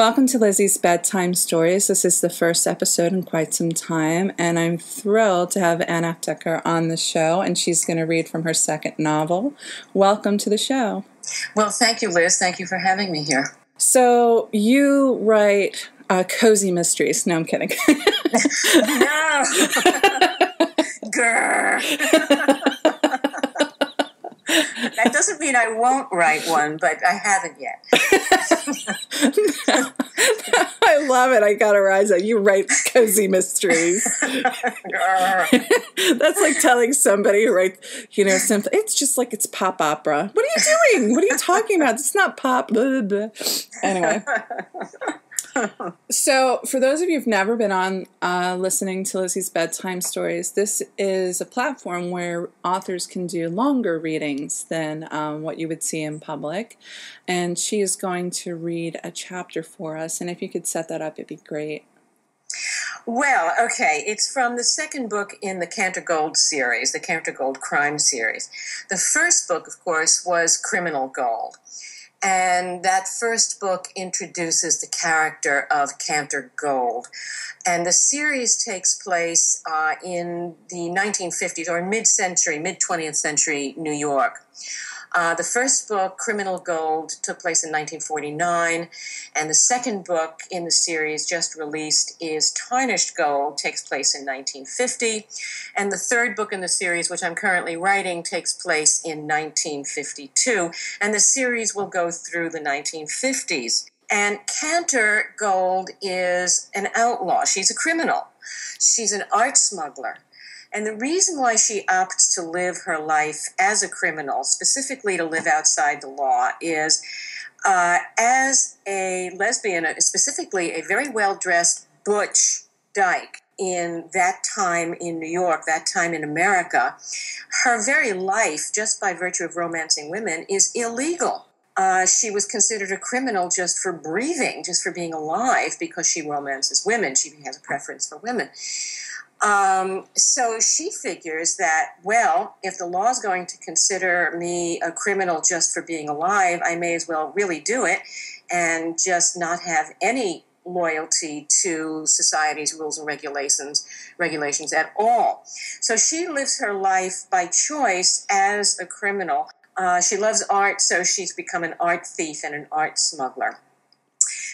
Welcome to Lizzie's Bedtime Stories. This is the first episode in quite some time, and I'm thrilled to have Ann Aptaker on the show, and she's going to read from her second novel. Welcome to the show. Well, thank you, Liz. Thank you for having me here. So you write cozy mysteries. No, I'm kidding. No! Grr! That doesn't mean I won't write one, but I haven't yet. I love it. I got a rise out. You write cozy mysteries. That's like telling somebody who writes, simply, it's just like it's pop opera. What are you doing? What are you talking about? It's not pop. Blah, blah. Anyway. So, for those of you who've never been on listening to Lizzie's Bedtime Stories, this is a platform where authors can do longer readings than what you would see in public. And she is going to read a chapter for us. And if you could set that up, it'd be great. Well, okay, it's from the second book in the Canter Gold series, the Canter Gold crime series. The first book, of course, was Criminal Gold. And that first book introduces the character of Canter Gold. And the series takes place in the 1950s or mid-century, mid-20th century New York. The first book, Criminal Gold, took place in 1949, and the second book in the series just released is Tarnished Gold, takes place in 1950, and the third book in the series, which I'm currently writing, takes place in 1952, and the series will go through the 1950s. And Canter Gold is an outlaw. She's a criminal. She's an art smuggler. And the reason why she opts to live her life as a criminal, specifically to live outside the law, is as a lesbian, specifically a very well-dressed butch dyke in that time in New York, that time in America, her very life, just by virtue of romancing women, is illegal. She was considered a criminal just for breathing, just for being alive, because she romances women. She has a preference for women. So she figures that, well, if the law is going to consider me a criminal just for being alive, I may as well really do it and just not have any loyalty to society's rules and regulations at all. So she lives her life by choice as a criminal. She loves art, so she's become an art thief and an art smuggler.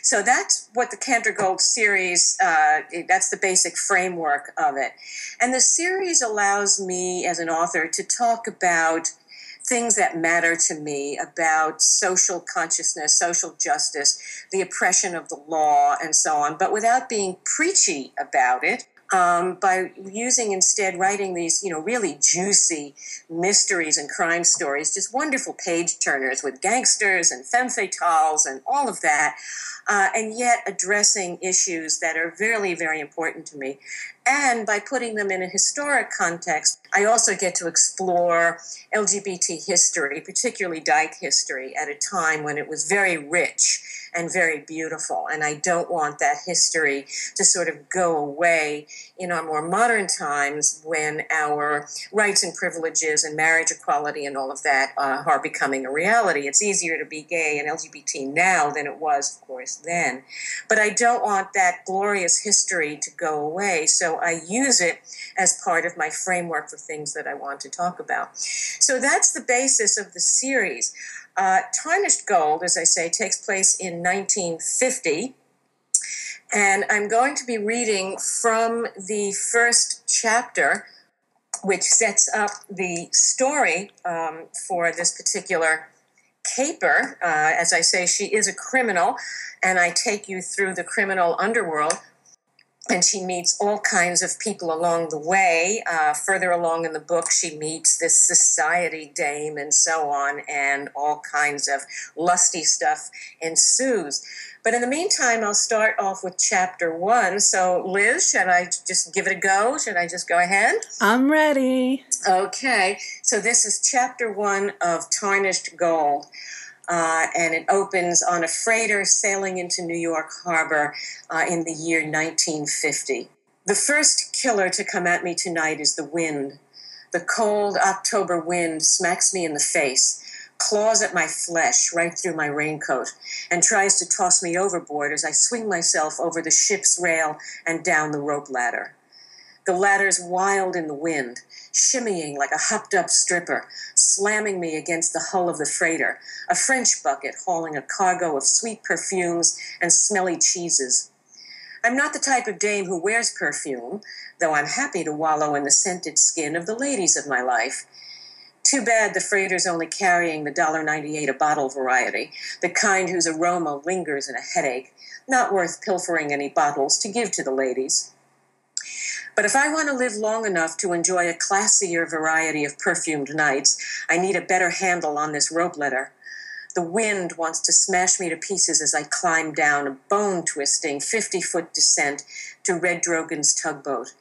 So that's what the Canter Gold series, that's the basic framework of it. And the series allows me as an author to talk about things that matter to me, about social consciousness, social justice, the oppression of the law, and so on, but without being preachy about it. By writing these, really juicy mysteries and crime stories, just wonderful page turners with gangsters and femme fatales and all of that, and yet addressing issues that are very, very important to me. And by putting them in a historic context, I also get to explore LGBT history, particularly dyke history, at a time when it was very rich and very beautiful. And I don't want that history to sort of go away in our more modern times when our rights and privileges and marriage equality and all of that are becoming a reality. It's easier to be gay and LGBT now than it was, of course, then. But I don't want that glorious history to go away, so I use it as part of my framework for things that I want to talk about. So that's the basis of the series. Tarnished Gold, as I say, takes place in 1950, and I'm going to be reading from the first chapter, which sets up the story for this particular caper. As I say, she is a criminal, and I take you through the criminal underworld. And she meets all kinds of people along the way. Further along in the book, she meets this society dame and so on, and all kinds of lusty stuff ensues. But in the meantime, I'll start off with chapter 1. So, Liz, should I just give it a go? Should I just go ahead? I'm ready. Okay. So this is chapter 1 of Tarnished Gold. And it opens on a freighter sailing into New York Harbor in the year 1950. The first killer to come at me tonight is the wind. The cold October wind smacks me in the face, claws at my flesh right through my raincoat, and tries to toss me overboard as I swing myself over the ship's rail and down the rope ladder. The ladder's wild in the wind, shimmying like a hopped-up stripper, slamming me against the hull of the freighter, a French bucket hauling a cargo of sweet perfumes and smelly cheeses. I'm not the type of dame who wears perfume, though I'm happy to wallow in the scented skin of the ladies of my life. Too bad the freighter's only carrying the $1.98 a bottle variety, the kind whose aroma lingers in a headache, not worth pilfering any bottles to give to the ladies. But if I want to live long enough to enjoy a classier variety of perfumed nights, I need a better handle on this rope ladder. The wind wants to smash me to pieces as I climb down a bone-twisting 50-foot descent to Red Drogon's tugboat.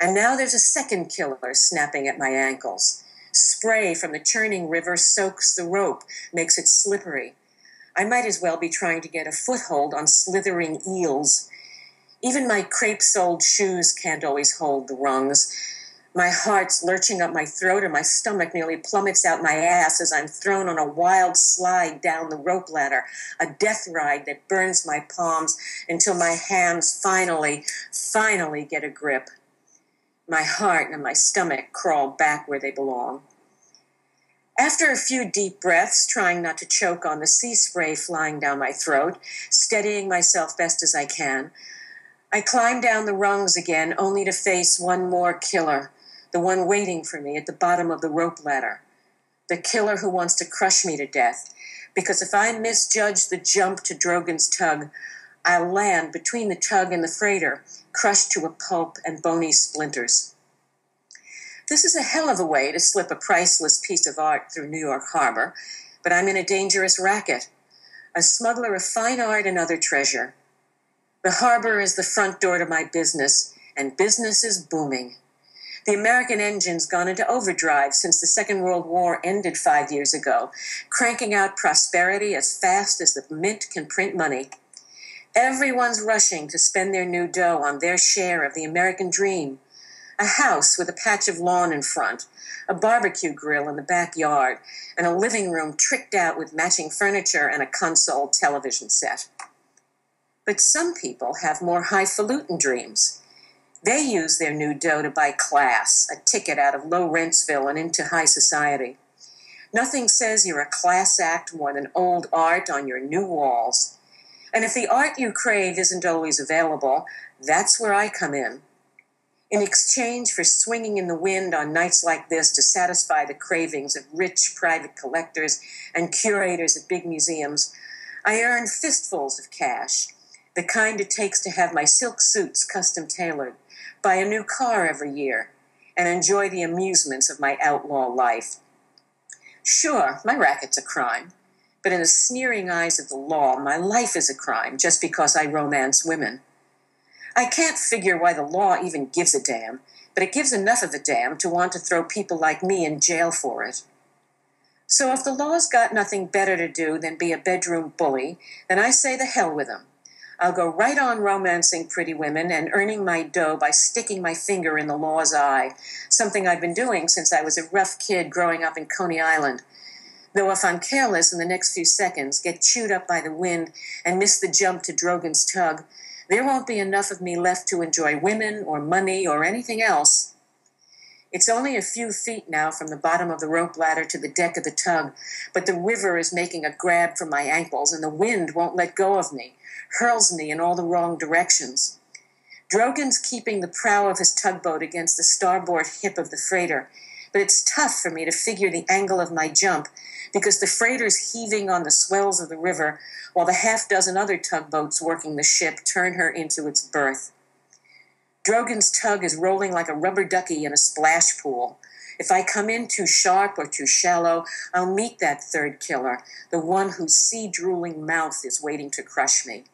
And now there's a second killer snapping at my ankles. Spray from the churning river soaks the rope, makes it slippery. I might as well be trying to get a foothold on slithering eels. Even my crepe-soled shoes can't always hold the rungs. My heart's lurching up my throat and my stomach nearly plummets out my ass as I'm thrown on a wild slide down the rope ladder, a death ride that burns my palms until my hands finally get a grip. My heart and my stomach crawl back where they belong. After a few deep breaths, trying not to choke on the sea spray flying down my throat, steadying myself best as I can, I climb down the rungs again, only to face one more killer, the one waiting for me at the bottom of the rope ladder. The killer who wants to crush me to death, because if I misjudge the jump to Drogon's tug, I'll land between the tug and the freighter, crushed to a pulp and bony splinters. This is a hell of a way to slip a priceless piece of art through New York Harbor, but I'm in a dangerous racket, a smuggler of fine art and other treasure. The harbor is the front door to my business, and business is booming. The American engine's gone into overdrive since the Second World War ended 5 years ago, cranking out prosperity as fast as the mint can print money. Everyone's rushing to spend their new dough on their share of the American dream. A house with a patch of lawn in front, a barbecue grill in the backyard, and a living room tricked out with matching furniture and a console television set. But some people have more highfalutin dreams. They use their new dough to buy class, a ticket out of low rentsville and into high society. Nothing says you're a class act more than old art on your new walls. And if the art you crave isn't always available, that's where I come in. In exchange for swinging in the wind on nights like this to satisfy the cravings of rich private collectors and curators at big museums, I earn fistfuls of cash, the kind it takes to have my silk suits custom tailored, buy a new car every year, and enjoy the amusements of my outlaw life. Sure, my racket's a crime, but in the sneering eyes of the law, my life is a crime just because I romance women. I can't figure why the law even gives a damn, but it gives enough of a damn to want to throw people like me in jail for it. So if the law's got nothing better to do than be a bedroom bully, then I say the hell with them. I'll go right on romancing pretty women and earning my dough by sticking my finger in the law's eye, something I've been doing since I was a rough kid growing up in Coney Island. Though if I'm careless in the next few seconds, get chewed up by the wind, and miss the jump to Drogon's tug, there won't be enough of me left to enjoy women or money or anything else. It's only a few feet now from the bottom of the rope ladder to the deck of the tug, but the river is making a grab for my ankles, and the wind won't let go of me, hurls me in all the wrong directions. Drogon's keeping the prow of his tugboat against the starboard hip of the freighter, but it's tough for me to figure the angle of my jump because the freighter's heaving on the swells of the river while the half-dozen other tugboats working the ship turn her into its berth. Drogon's tug is rolling like a rubber ducky in a splash pool. If I come in too sharp or too shallow, I'll meet that third killer, the one whose sea-drooling mouth is waiting to crush me.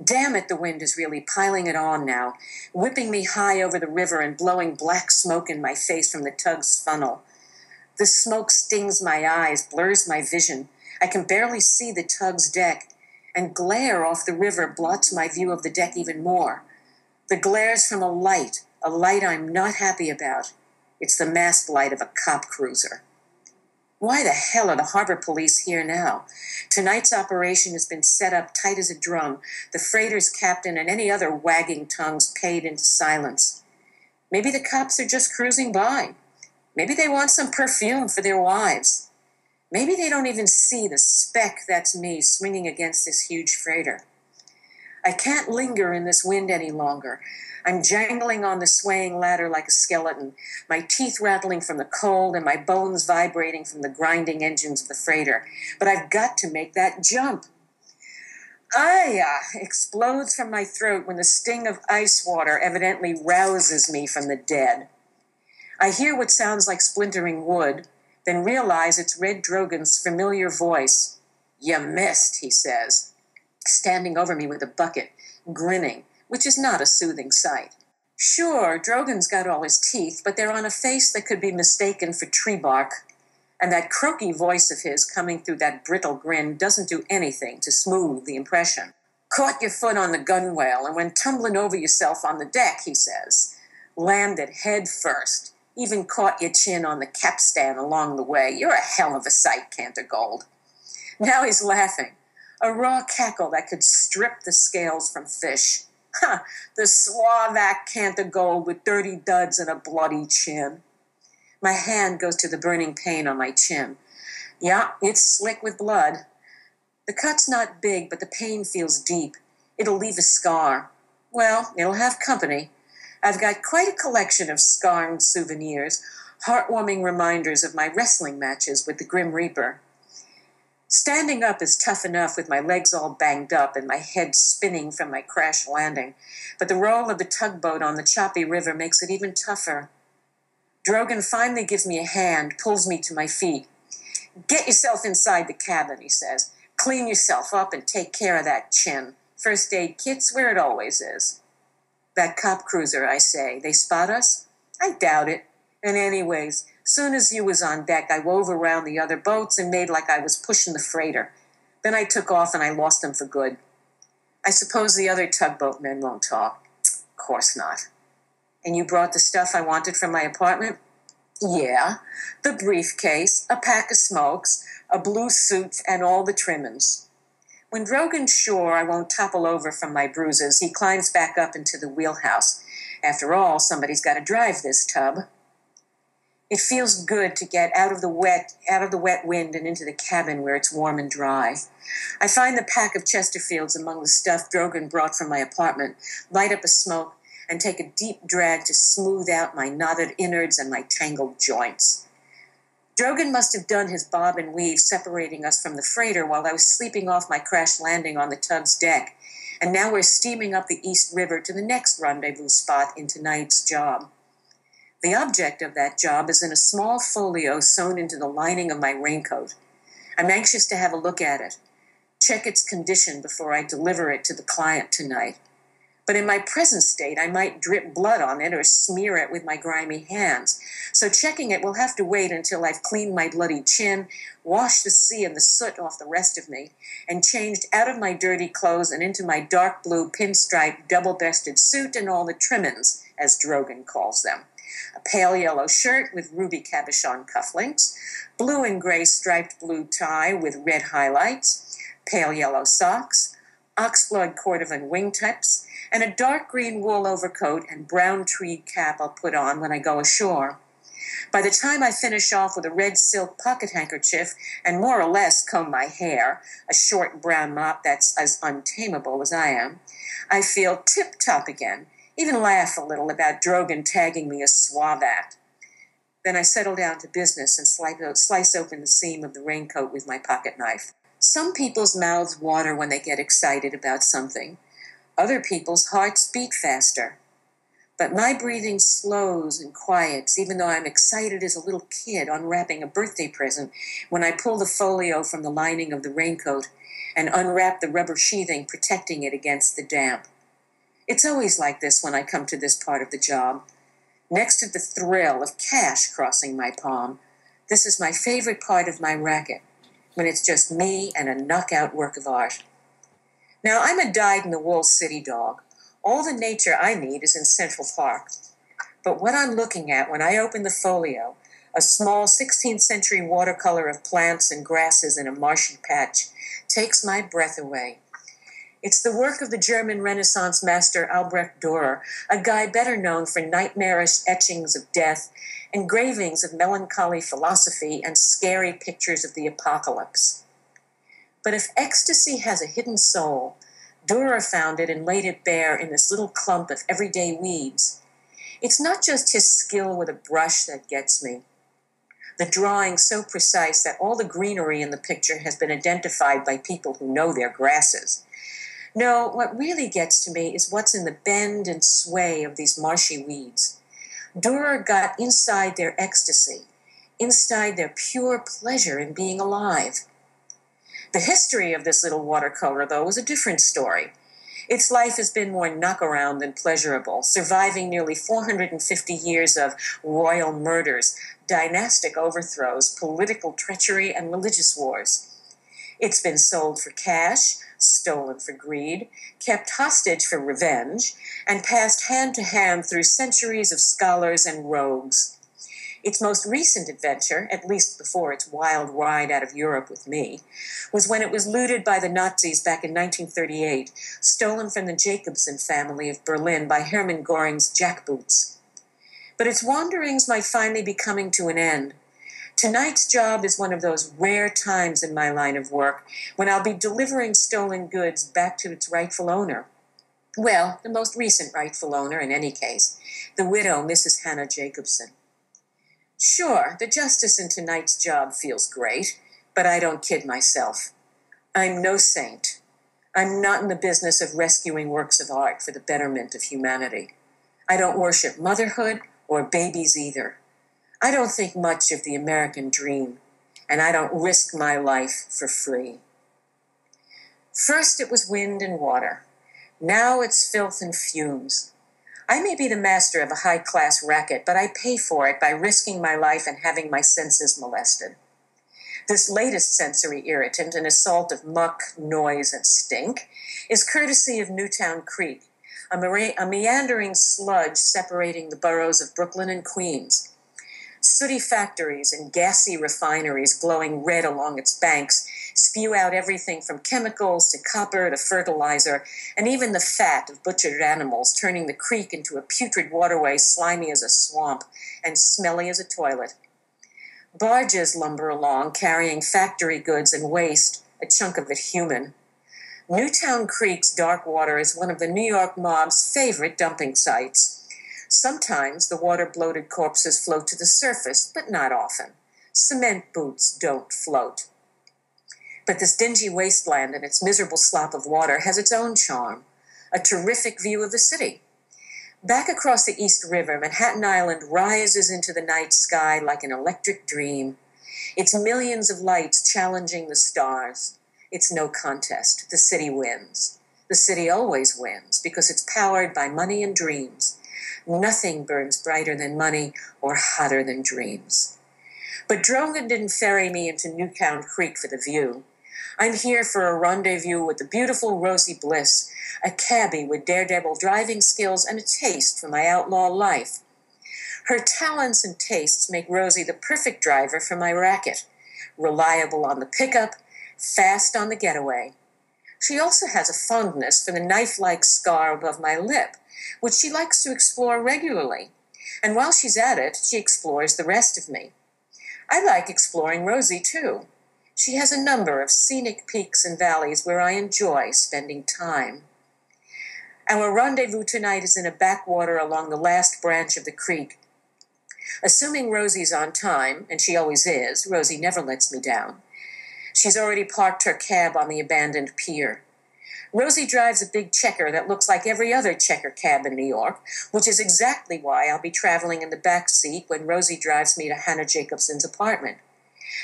Damn it, the wind is really piling it on now, whipping me high over the river and blowing black smoke in my face from the tug's funnel. The smoke stings my eyes, blurs my vision. I can barely see the tug's deck, and glare off the river blots my view of the deck even more. The glare's from a light I'm not happy about. It's the mast light of a cop cruiser. Why the hell are the harbor police here now? Tonight's operation has been set up tight as a drum, the freighter's captain and any other wagging tongues paid into silence. Maybe the cops are just cruising by. Maybe they want some perfume for their wives. Maybe they don't even see the speck that's me swinging against this huge freighter. I can't linger in this wind any longer. I'm jangling on the swaying ladder like a skeleton, my teeth rattling from the cold and my bones vibrating from the grinding engines of the freighter. But I've got to make that jump. Aya explodes from my throat when the sting of ice water evidently rouses me from the dead. I hear what sounds like splintering wood, then realize it's Red Drogon's familiar voice. "You missed," he says, standing over me with a bucket, grinning, which is not a soothing sight. Sure, Drogon's got all his teeth, but they're on a face that could be mistaken for tree bark. And that croaky voice of his coming through that brittle grin doesn't do anything to smooth the impression. "Caught your foot on the gunwale and went tumbling over yourself on the deck," he says. "Landed head first. Even caught your chin on the capstan along the way. You're a hell of a sight, Canter Gold." Now he's laughing. A raw cackle that could strip the scales from fish. Ha! The suave Canter Gold with dirty duds and a bloody chin. My hand goes to the burning pain on my chin. Yeah, it's slick with blood. The cut's not big, but the pain feels deep. It'll leave a scar. Well, it'll have company. I've got quite a collection of scarred souvenirs, heartwarming reminders of my wrestling matches with the Grim Reaper. Standing up is tough enough with my legs all banged up and my head spinning from my crash landing, but the roll of the tugboat on the choppy river makes it even tougher. Drogon finally gives me a hand, pulls me to my feet. "Get yourself inside the cabin," he says. "Clean yourself up and take care of that chin. First aid kit's where it always is." "That cop cruiser," I say, "they spot us?" "I doubt it. And anyways, soon as you was on deck, I wove around the other boats and made like I was pushing the freighter. Then I took off and I lost them for good. I suppose the other tugboat men won't talk." "Course not." "And you brought the stuff I wanted from my apartment?" "Yeah, the briefcase, a pack of smokes, a blue suit, and all the trimmings." When Drogon's sure I won't topple over from my bruises, he climbs back up into the wheelhouse. After all, somebody's got to drive this tub. It feels good to get out of the wet wind and into the cabin where it's warm and dry. I find the pack of Chesterfields among the stuff Drogon brought from my apartment, light up a smoke, and take a deep drag to smooth out my knotted innards and my tangled joints. Drogon must have done his bob and weave separating us from the freighter while I was sleeping off my crash landing on the tug's deck, and now we're steaming up the East River to the next rendezvous spot in tonight's job. The object of that job is in a small folio sewn into the lining of my raincoat. I'm anxious to have a look at it, check its condition before I deliver it to the client tonight. But in my present state, I might drip blood on it or smear it with my grimy hands. So checking it will have to wait until I've cleaned my bloody chin, washed the sea and the soot off the rest of me, and changed out of my dirty clothes and into my dark blue pinstripe double-breasted suit and all the trimmings, as Drogon calls them. A pale yellow shirt with ruby cabochon cufflinks, blue and gray striped blue tie with red highlights, pale yellow socks, oxblood cordovan wingtips, and a dark green wool overcoat and brown tweed cap I'll put on when I go ashore. By the time I finish off with a red silk pocket handkerchief and more or less comb my hair, a short brown mop that's as untamable as I am, I feel tip-top again, even laugh a little about Drogon tagging me a suavat. Then I settle down to business and slice open the seam of the raincoat with my pocket knife. Some people's mouths water when they get excited about something. Other people's hearts beat faster. But my breathing slows and quiets, even though I'm excited as a little kid unwrapping a birthday present when I pull the folio from the lining of the raincoat and unwrap the rubber sheathing protecting it against the damp. It's always like this when I come to this part of the job. Next to the thrill of cash crossing my palm, this is my favorite part of my racket, when it's just me and a knockout work of art. Now, I'm a dyed-in-the-wool city dog. All the nature I need is in Central Park. But what I'm looking at when I open the folio, a small 16th century watercolor of plants and grasses in a marshy patch, takes my breath away. It's the work of the German Renaissance master Albrecht Dürer, a guy better known for nightmarish etchings of death, engravings of melancholy philosophy, and scary pictures of the apocalypse. But if ecstasy has a hidden soul, Dürer found it and laid it bare in this little clump of everyday weeds. It's not just his skill with a brush that gets me, the drawing so precise that all the greenery in the picture has been identified by people who know their grasses. No, what really gets to me is what's in the bend and sway of these marshy weeds. Dürer got inside their ecstasy, inside their pure pleasure in being alive. The history of this little watercolor, though, is a different story. Its life has been more knock-around than pleasurable, surviving nearly 450 years of royal murders, dynastic overthrows, political treachery, and religious wars. It's been sold for cash, stolen for greed, kept hostage for revenge, and passed hand to hand through centuries of scholars and rogues. Its most recent adventure, at least before its wild ride out of Europe with me, was when it was looted by the Nazis back in 1938, stolen from the Jacobsen family of Berlin by Hermann Göring's jackboots. But its wanderings might finally be coming to an end. Tonight's job is one of those rare times in my line of work when I'll be delivering stolen goods back to its rightful owner. Well, the most recent rightful owner in any case, the widow, Mrs. Hannah Jacobsen. Sure, the justice in tonight's job feels great, but I don't kid myself. I'm no saint. I'm not in the business of rescuing works of art for the betterment of humanity. I don't worship motherhood or babies either. I don't think much of the American dream, and I don't risk my life for free. First it was wind and water. Now it's filth and fumes. I may be the master of a high-class racket, but I pay for it by risking my life and having my senses molested. This latest sensory irritant, an assault of muck, noise, and stink, is courtesy of Newtown Creek, a meandering sludge separating the boroughs of Brooklyn and Queens. Sooty factories and gassy refineries glowing red along its banks spew out everything from chemicals to copper to fertilizer, and even the fat of butchered animals, turning the creek into a putrid waterway slimy as a swamp and smelly as a toilet. Barges lumber along, carrying factory goods and waste, a chunk of it human. Newtown Creek's dark water is one of the New York mob's favorite dumping sites. Sometimes the water-bloated corpses float to the surface, but not often. Cement boots don't float. But this dingy wasteland and its miserable slop of water has its own charm, a terrific view of the city. Back across the East River, Manhattan Island rises into the night sky like an electric dream. Its millions of lights challenging the stars. It's no contest. The city wins. The city always wins because it's powered by money and dreams. Nothing burns brighter than money or hotter than dreams. But Drogan didn't ferry me into Newtown Creek for the view. I'm here for a rendezvous with the beautiful Rosie Bliss, a cabbie with daredevil driving skills and a taste for my outlaw life. Her talents and tastes make Rosie the perfect driver for my racket, reliable on the pickup, fast on the getaway. She also has a fondness for the knife-like scar above my lip, which she likes to explore regularly. And while she's at it, she explores the rest of me. I like exploring Rosie, too. She has a number of scenic peaks and valleys where I enjoy spending time. Our rendezvous tonight is in a backwater along the last branch of the creek. Assuming Rosie's on time, and she always is, Rosie never lets me down. She's already parked her cab on the abandoned pier. Rosie drives a big checker that looks like every other checker cab in New York, which is exactly why I'll be traveling in the back seat when Rosie drives me to Hannah Jacobsen's apartment.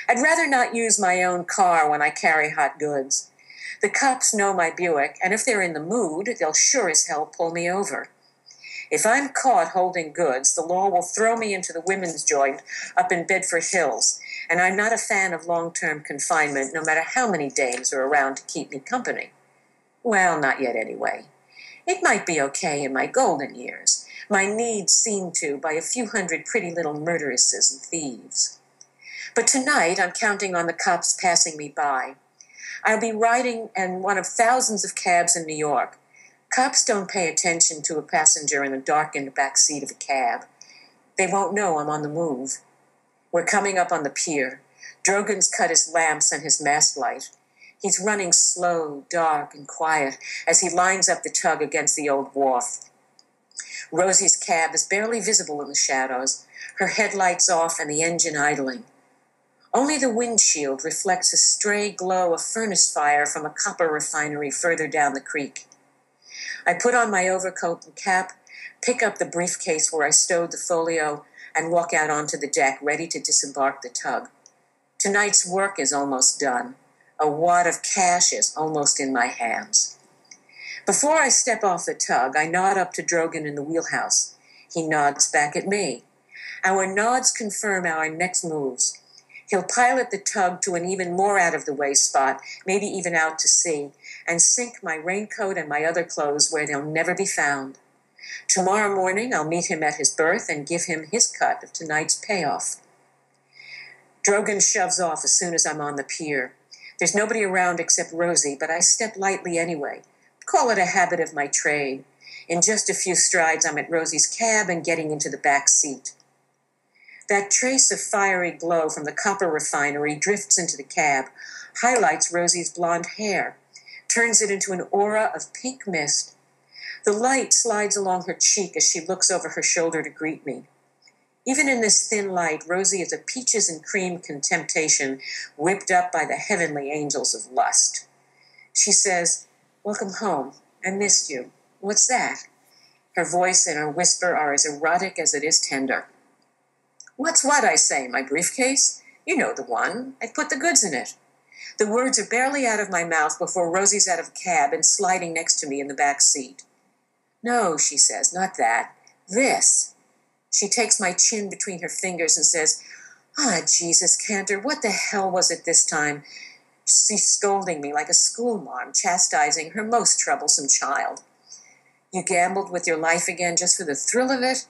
I'd rather not use my own car when I carry hot goods. The cops know my Buick, and if they're in the mood, they'll sure as hell pull me over. If I'm caught holding goods, the law will throw me into the women's joint up in Bedford Hills, and I'm not a fan of long-term confinement, no matter how many dames are around to keep me company. Well, not yet anyway. It might be okay in my golden years, my needs seen to by a few hundred pretty little murderesses and thieves. But tonight I'm counting on the cops passing me by. I'll be riding in one of thousands of cabs in New York. Cops don't pay attention to a passenger in the darkened back seat of a cab. They won't know I'm on the move. We're coming up on the pier. Drogan's cut his lamps and his mast light. He's running slow, dark, and quiet as he lines up the tug against the old wharf. Rosie's cab is barely visible in the shadows, her headlights off and the engine idling. Only the windshield reflects a stray glow of furnace fire from a copper refinery further down the creek. I put on my overcoat and cap, pick up the briefcase where I stowed the folio, and walk out onto the deck, ready to disembark the tug. Tonight's work is almost done. A wad of cash is almost in my hands. Before I step off the tug, I nod up to Drogan in the wheelhouse. He nods back at me. Our nods confirm our next moves. He'll pilot the tug to an even more out-of-the-way spot, maybe even out to sea, and sink my raincoat and my other clothes where they'll never be found. Tomorrow morning, I'll meet him at his berth and give him his cut of tonight's payoff. Drogan shoves off as soon as I'm on the pier. There's nobody around except Rosie, but I step lightly anyway. Call it a habit of my trade. In just a few strides, I'm at Rosie's cab and getting into the back seat. That trace of fiery glow from the copper refinery drifts into the cab, highlights Rosie's blonde hair, turns it into an aura of pink mist. The light slides along her cheek as she looks over her shoulder to greet me. Even in this thin light, Rosie is a peaches and cream contemptation whipped up by the heavenly angels of lust. She says, "Welcome home. I missed you. What's that?" Her voice and her whisper are as erotic as it is tender. "What's what?" I say. "My briefcase? You know the one. I put the goods in it." The words are barely out of my mouth before Rosie's out of the cab and sliding next to me in the back seat. "No," she says, "not that. This." She takes my chin between her fingers and says, "Ah, Jesus, Canter, what the hell was it this time?" She's scolding me like a schoolmarm, chastising her most troublesome child. "You gambled with your life again just for the thrill of it?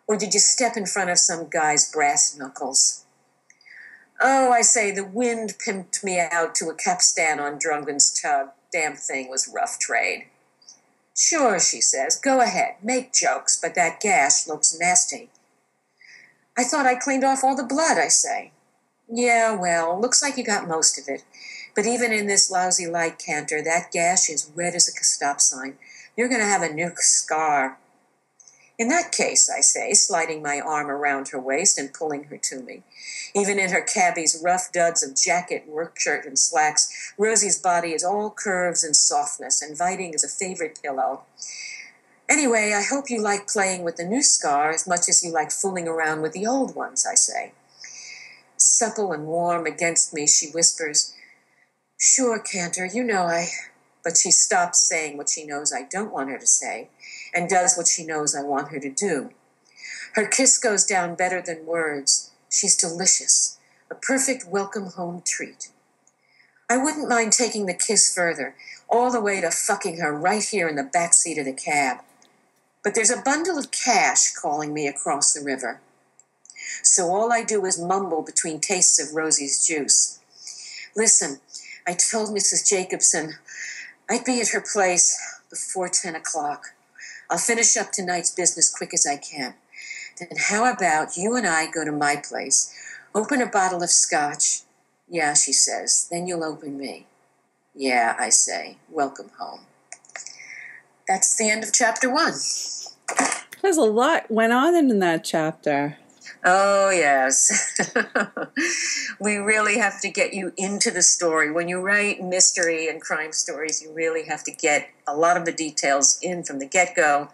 Or did you step in front of some guy's brass knuckles?" "Oh," I say, "the wind pimped me out to a capstan on Drogan's tug. Damn thing was rough trade." "Sure," she says, "go ahead, make jokes, but that gash looks nasty." "I thought I cleaned off all the blood," I say. "Yeah, well, looks like you got most of it. But even in this lousy light, Canter, that gash is red as a stop sign. You're going to have a new scar." "In that case," I say, sliding my arm around her waist and pulling her to me. Even in her cabbie's rough duds of jacket, work shirt, and slacks, Rosie's body is all curves and softness, inviting as a favorite pillow. "Anyway, I hope you like playing with the new scar as much as you like fooling around with the old ones," I say. Supple and warm against me, she whispers, "Sure, Canter, you know I..." But she stops saying what she knows I don't want her to say, and does what she knows I want her to do. Her kiss goes down better than words. She's delicious, a perfect welcome home treat. I wouldn't mind taking the kiss further, all the way to fucking her right here in the back seat of the cab. But there's a bundle of cash calling me across the river. So all I do is mumble between tastes of Rosie's juice. "Listen, I told Mrs. Jacobson I'd be at her place before 10 o'clock. I'll finish up tonight's business quick as I can. Then how about you and I go to my place, open a bottle of scotch?" "Yeah," she says, "then you'll open me." "Yeah," I say, "welcome home." That's the end of chapter 1. There's a lot went on in that chapter. Oh, yes. We really have to get you into the story. When you write mystery and crime stories, you really have to get a lot of the details in from the get-go,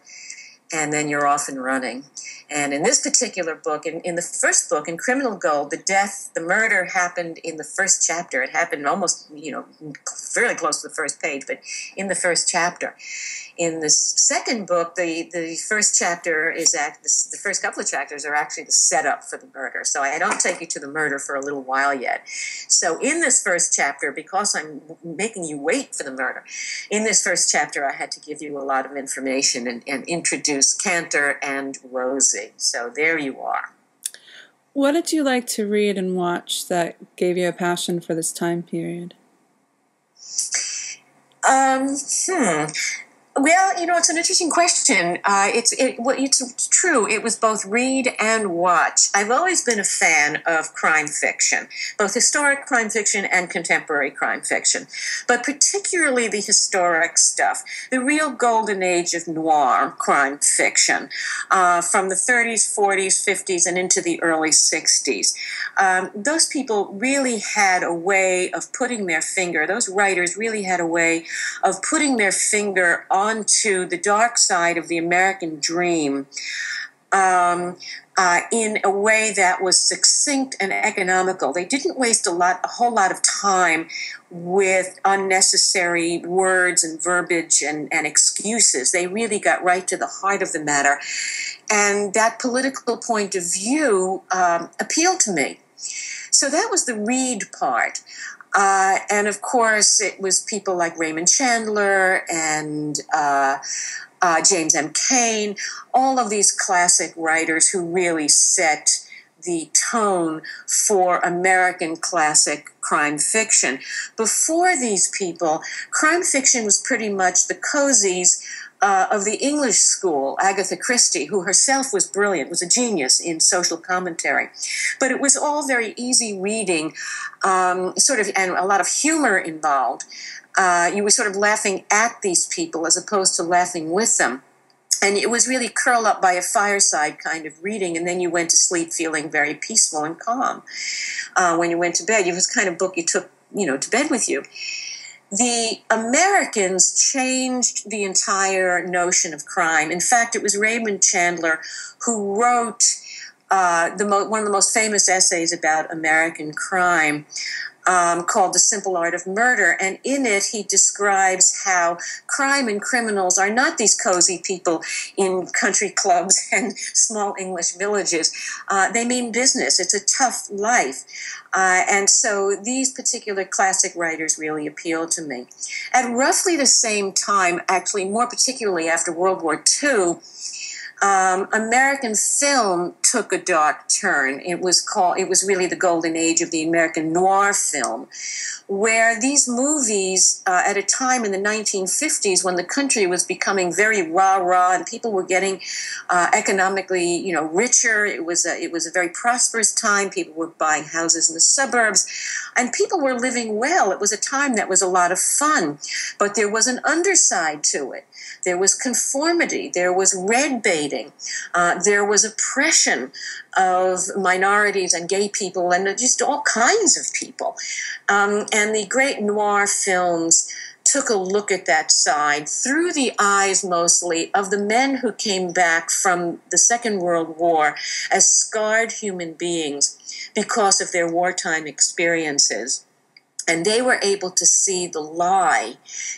and then you're off and running. And in this particular book, in the first book, in Criminal Gold, the murder happened in the first chapter. It happened almost, fairly close to the first page, but in the first chapter. In the second book, the first chapter the first couple of chapters are actually the setup for the murder. So I don't take you to the murder for a little while yet. So in this first chapter, because I'm making you wait for the murder, in this first chapter I had to give you a lot of information and introduce Canter and Rosie. So there you are. What did you like to read and watch that gave you a passion for this time period? Well, it's an interesting question. It's true. It was both read and watch. I've always been a fan of crime fiction, both historic crime fiction and contemporary crime fiction, but particularly the historic stuff, the real golden age of noir crime fiction, from the 30s, 40s, 50s, and into the early 60s. Those people really had a way of putting their finger, those writers really had a way of putting their finger onto the dark side of the American dream in a way that was succinct and economical. They didn't waste a whole lot of time with unnecessary words and verbiage and excuses. They really got right to the heart of the matter. And that political point of view appealed to me. So that was the read part. And of course, it was people like Raymond Chandler and James M. Cain, all of these classic writers who really set the tone for American classic crime fiction. Before these people, crime fiction was pretty much the cozies of the English school, Agatha Christie, who herself was brilliant, was a genius in social commentary. But it was all very easy reading, and a lot of humor involved. You were sort of laughing at these people as opposed to laughing with them. And it was really curl up by a fireside kind of reading, and then you went to sleep feeling very peaceful and calm. When you went to bed, it was the kind of book you took, to bed with you. The Americans changed the entire notion of crime. In fact, it was Raymond Chandler who wrote one of the most famous essays about American crime, called The Simple Art of Murder. And in it, he describes how crime and criminals are not these cozy people in country clubs and small English villages. They mean business. It's a tough life. And so these particular classic writers really appealed to me. At roughly the same time, actually more particularly after World War II, American film took a dark turn. It was really the golden age of the American noir film, where these movies, at a time in the 1950s when the country was becoming very rah-rah and people were getting economically, richer. It was a very prosperous time. People were buying houses in the suburbs, and people were living well. It was a time that was a lot of fun, but there was an underside to it. There was conformity. There was red baiting. There was oppression of minorities and gay people and just all kinds of people. And the great noir films took a look at that side through the eyes mostly of the men who came back from the Second World War as scarred human beings because of their wartime experiences. And they were able to see the lie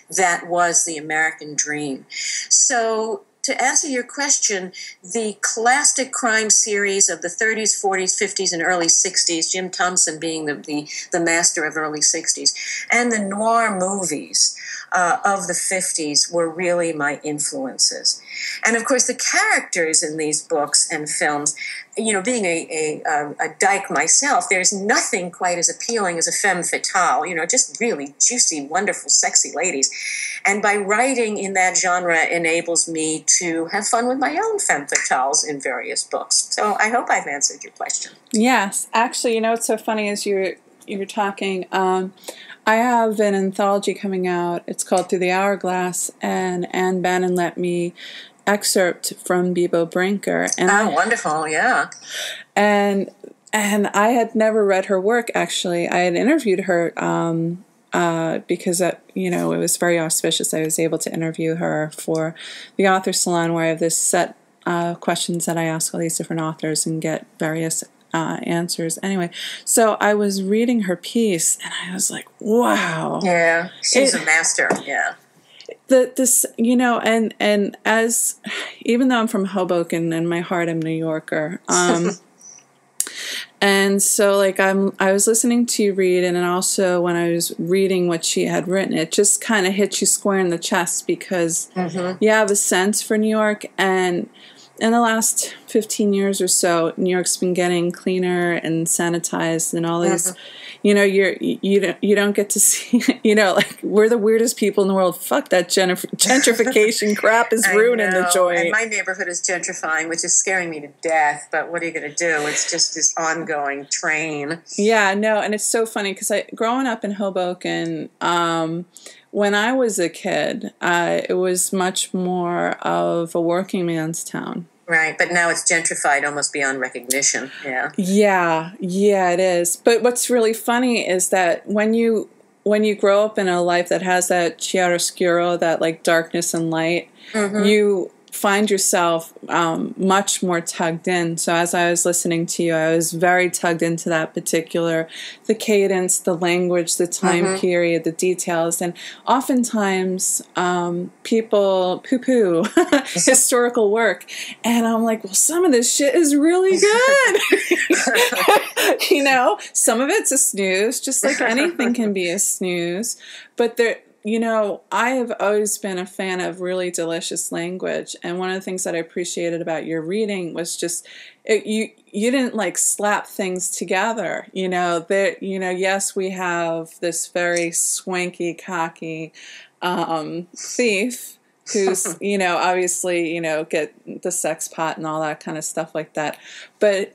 that was the American dream. So to answer your question, the classic crime series of the 30s, 40s, 50s, and early 60s, Jim Thompson being the master of early 60s, and the noir movies of the 50s were really my influences. And of course, the characters in these books and films, being a dyke myself, there's nothing quite as appealing as a femme fatale, just really juicy, wonderful, sexy ladies. And by writing in that genre enables me to have fun with my own femme fatales in various books. So I hope I've answered your question. Yes. Actually, what's so funny is you were talking, I have an anthology coming out. It's called Through the Hourglass, and Anne Bannon let me excerpt from Bebo Brinker. And wonderful, yeah. And I had never read her work, actually. I had interviewed her because, it was very auspicious. I was able to interview her for the Author Salon, where I have this set questions that I ask all these different authors and get various answers. Anyway, so I was reading her piece and I was like, wow. Yeah, she's a master. Yeah. This, and as, even though I'm from Hoboken, in my heart I'm New Yorker, and so like I was listening to you read, and then also when I was reading what she had written, it just kind of hit you square in the chest because you have a sense for New York, and in the last 15 years or so, New York's been getting cleaner and sanitized and all these, you don't get to see, like we're the weirdest people in the world. Fuck that gentrification crap is ruining the joint. And my neighborhood is gentrifying, which is scaring me to death. But what are you going to do? It's just this ongoing train. Yeah, no, and it's so funny because growing up in Hoboken, when I was a kid, it was much more of a working man's town. Right, but now it's gentrified almost beyond recognition. Yeah. Yeah, it is. But what's really funny is that when you grow up in a life that has that chiaroscuro, that like darkness and light, you find yourself much more tugged in. So as I was listening to you, I was very tugged into that particular, the cadence, the language, the time period, the details. And oftentimes people poo-poo historical work. And I'm like, well, some of this shit is really good. Some of it's a snooze, just like anything can be a snooze. But I have always been a fan of really delicious language, and one of the things that I appreciated about your reading was just you didn't like slap things together. Yes, we have this very swanky, cocky thief who's obviously get the sex pot and all that kind of stuff like that, but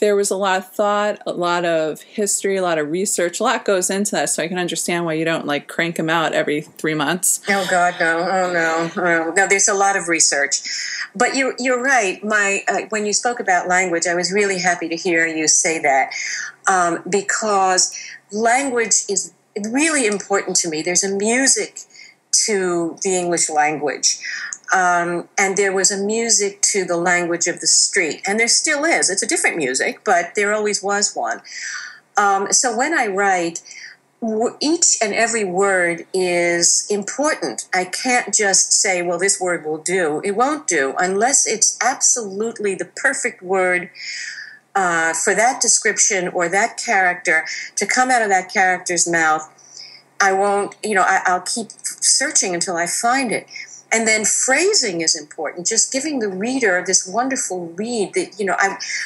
there was a lot of thought, a lot of history, a lot of research. A lot goes into that, so I can understand why you don't like crank them out every 3 months. Oh God, no! Oh no! No, there's a lot of research, but you're right. When you spoke about language, I was really happy to hear you say that because language is really important to me. There's a music to the English language. And there was a music to the language of the street. And there still is. It's a different music, but there always was one. So when I write, each and every word is important. I can't just say, well, this word will do. It won't do unless it's absolutely the perfect word for that description or that character to come out of that character's mouth. I won't, I'll keep searching until I find it. And then phrasing is important, just giving the reader this wonderful read that,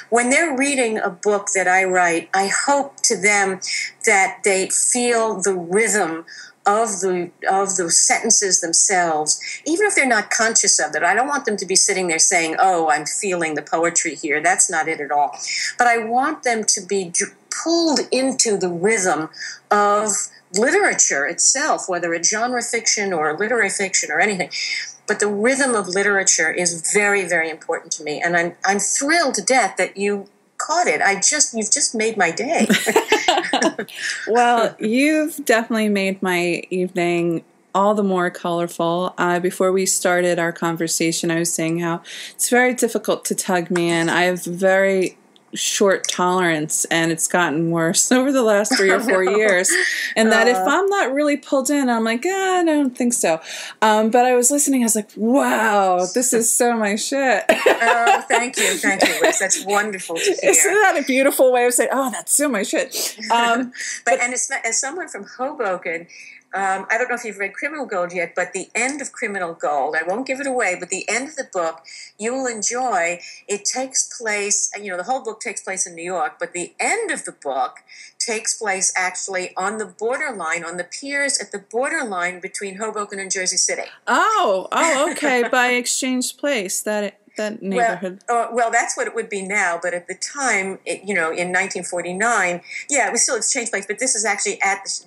when they're reading a book that I write, I hope to them that they feel the rhythm of the sentences themselves, even if they're not conscious of it. I don't want them to be sitting there saying, oh, I'm feeling the poetry here. That's not it at all. But I want them to be pulled into the rhythm of literature itself, whether it's genre fiction or literary fiction or anything. But the rhythm of literature is very, very important to me. And I'm thrilled to death that you caught it. You've just made my day. Well, you've definitely made my evening all the more colorful. Before we started our conversation, I was saying how it's very difficult to tug me in. I have very short tolerance, and it's gotten worse over the last 3 or 4 years, and that if I'm not really pulled in, I'm like, I don't think so, but I was listening, I was like, wow, this is so my shit. Oh, thank you, Liz. That's wonderful to hear. Isn't that a beautiful way of saying, oh, that's so my shit? And it's not, as someone from Hoboken, I don't know if you've read Criminal Gold yet, but the end of Criminal Gold, I won't give it away, but the end of the book, you will enjoy. It takes place, the whole book takes place in New York, but the end of the book takes place actually on the borderline, on the piers at the borderline between Hoboken and Jersey City. Oh, okay, by Exchange Place, that neighborhood. Well, that's what it would be now. But at the time, in 1949, it was still Exchange Place. But this is actually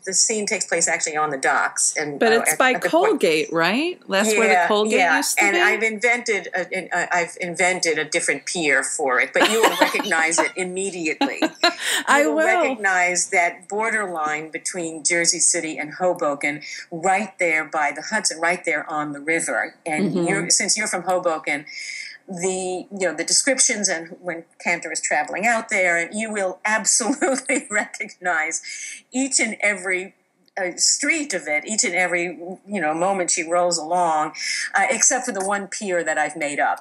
the scene takes place actually on the docks. But it's by Colgate, right? That's where the Colgate used to be. And I've invented a different pier for it. But you will recognize it immediately. I will recognize that borderline between Jersey City and Hoboken, right there by the Hudson, right there on the river. And since you're from Hoboken, the descriptions and when Canter is traveling out there, and you will absolutely recognize each and every street of it, each and every moment she rolls along, except for the one pier that I've made up.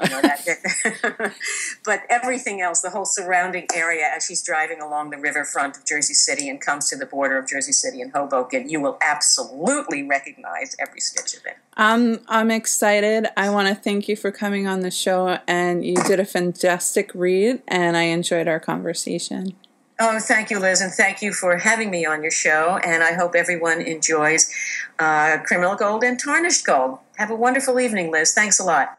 But everything else, the whole surrounding area as she's driving along the riverfront of Jersey City and comes to the border of Jersey City and Hoboken, you will absolutely recognize every stitch of it. I'm excited. I want to thank you for coming on the show, and you did a fantastic read, and I enjoyed our conversation. Oh, thank you, Liz, and thank you for having me on your show, and I hope everyone enjoys Criminal Gold and Tarnished Gold. Have a wonderful evening, Liz. Thanks a lot.